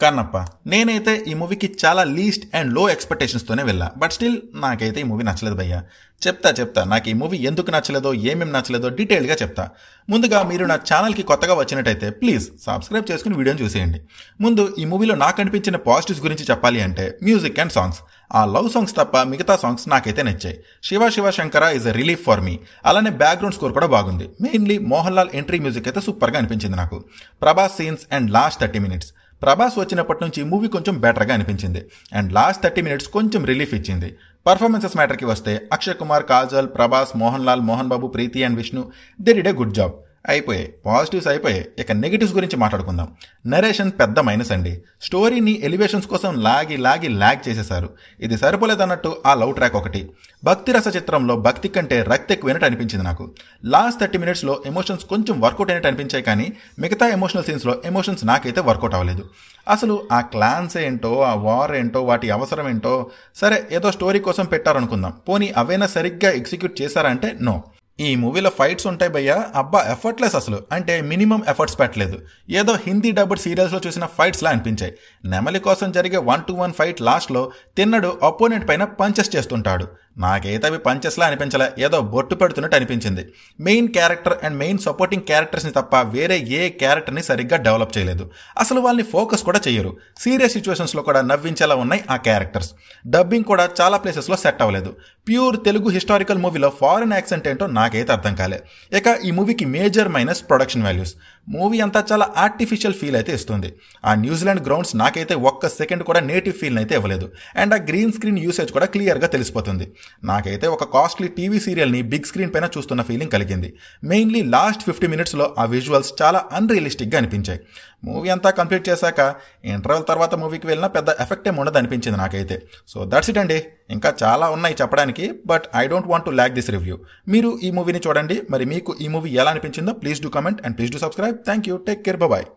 కన్నప్ప. నేనైతే ఈ మూవీకి చాలా లీస్ట్ అండ్ లో ఎక్స్పెక్టేషన్స్తోనే వెళ్ళా. బట్ స్టిల్ నాకైతే ఈ మూవీ నచ్చలేదు భయ్యా. చెప్తా నాకు ఈ మూవీ ఎందుకు నచ్చలేదో, ఏమేమి నచ్చలేదో డీటెయిల్గా చెప్తా. ముందుగా మీరు నా ఛానల్కి కొత్తగా వచ్చినట్టయితే ప్లీజ్ సబ్స్క్రైబ్ చేసుకుని వీడియోని చూసేయండి. ముందు ఈ మూవీలో నాకు అనిపించిన పాజిటివ్స్ గురించి చెప్పాలి అంటే మ్యూజిక్ అండ్ సాంగ్స్. ఆ లవ్ సాంగ్స్ తప్ప మిగతా సాంగ్స్ నాకైతే నచ్చాయి. Shiva Shankara is a relief for me. అలానే బ్యాక్గ్రౌండ్ స్కోర్ కూడా బాగుంది. Mainly Mohan Lal entry music అయితే సూపర్గా అనిపించింది నాకు. Prabhas scenes and last 30 minutes. Prabhas వచ్చినప్పటి నుంచి మూవీ కొంచెం బెటర్గా అనిపించింది అండ్ లాస్ట్ 30 minutes కొంచెం రిలీఫ్ ఇచ్చింది. పర్ఫార్మెన్సెస్ మ్యాటర్కి వస్తే అక్షయ్ కుమార్, కాజల్, ప్రభాస్, మోహన్ లాల్, మోహన్ బాబు, ప్రీతి and Vishnu they did a good job. అయిపోయాయి, పాజిటివ్స్ అయిపోయాయి. ఇక నెగిటివ్స్ గురించి మాట్లాడుకుందాం. నరేషన్ పెద్ద మైనస్ అండి. స్టోరీని ఎలివేషన్స్ కోసం లాగ్ చేసేశారు. ఇది సరిపోలేదన్నట్టు ఆ లవ్ ట్రాక్ ఒకటి. భక్తి రస చిత్రంలో భక్తి కంటే రక్తి ఎక్కువైనట్టు అనిపించింది నాకు. లాస్ట్ 30 minutesలో ఎమోషన్స్ కొంచెం వర్కౌట్ అయినట్టు అనిపించాయి, కానీ మిగతా ఎమోషనల్ సీన్స్లో ఎమోషన్స్ నాకైతే వర్కౌట్ అవ్వలేదు. అసలు ఆ క్లాన్స్ ఏంటో, ఆ వార్ ఏంటో, వాటి అవసరం ఏంటో, సరే ఏదో స్టోరీ కోసం పెట్టారనుకుందాం. పోనీ అవైనా సరిగ్గా ఎగ్జిక్యూట్ చేశారా అంటే నో. ఈ మూవీలో ఫైట్స్ ఉంటాయి భయ్యా, అబ్బా ఎఫర్ట్లెస్ అసలు. అంటే మినిమం ఎఫర్ట్స్ పెట్టలేదు. ఏదో హిందీ డబ్బుడ్ సీరియల్స్లో చూసిన ఫైట్స్లా అనిపించాయి. నెమలి కోసం జరిగే 1-to-1 ఫైట్ లాస్ట్లో తిన్నడు అపోనెంట్ పైన పంచెస్ చేస్తుంటాడు. నాకైతే అవి పంచెస్లా అనిపించలే, ఏదో బొట్టు పెడుతున్నట్టు అనిపించింది. Main character and main supporting క్యారెక్టర్స్ని తప్ప వేరే ఏ క్యారెక్టర్ని సరిగ్గా డెవలప్ చేయలేదు. అసలు వాళ్ళని ఫోకస్ కూడా చేయరు. సీరియస్ సిచ్యువేషన్స్లో కూడా నవ్వించేలా ఉన్నాయి ఆ క్యారెక్టర్స్. డబ్బింగ్ కూడా చాలా ప్లేసెస్లో సెట్ అవ్వలేదు. ప్యూర్ తెలుగు హిస్టారికల్ మూవీలో ఫారెన్ యాక్సెంట్ ఏంటో నాకైతే అర్థం కాలే. ఇక ఈ మూవీకి major minus production values. Movie అంతా చాలా ఆర్టిఫిషియల్ ఫీల్ అయితే ఇస్తుంది. ఆ న్యూజిలాండ్ గ్రౌండ్స్ నాకైతే ఒక్క సెకండ్ కూడా నేటివ్ ఫీల్ అయితే ఇవ్వలేదు. అండ్ ఆ గ్రీన్ స్క్రీన్ యూసేజ్ కూడా క్లియర్గా తెలిసిపోతుంది. నాకైతే ఒక కాస్ట్లీ టీవీ సీరియల్ని బిగ్ స్క్రీన్ పైన చూస్తున్న ఫీలింగ్ కలిగింది. మెయిన్లీ లాస్ట్ 50 minutesలో ఆ విజువల్స్ చాలా అన్రియలిస్టిక్గా అనిపించాయి. మూవీ అంతా కంప్లీట్ చేశాక ఇంటర్వెల్ తర్వాత మూవీకి వెళ్ళినా పెద్ద ఎఫెక్ట్ ఏమి ఉండదు అనిపించింది నాకైతే. సో దట్స్ ఇట్ అండి. ఇంకా చాలా ఉన్నాయి చెప్పడానికి, but I don't want to lag this review. మీరు ఈ మూవీని చూడండి. మరి మీకు ఈ మూవీ ఎలా అనిపించిందో please do comment and please do subscribe. Thank you. Take care. Bye.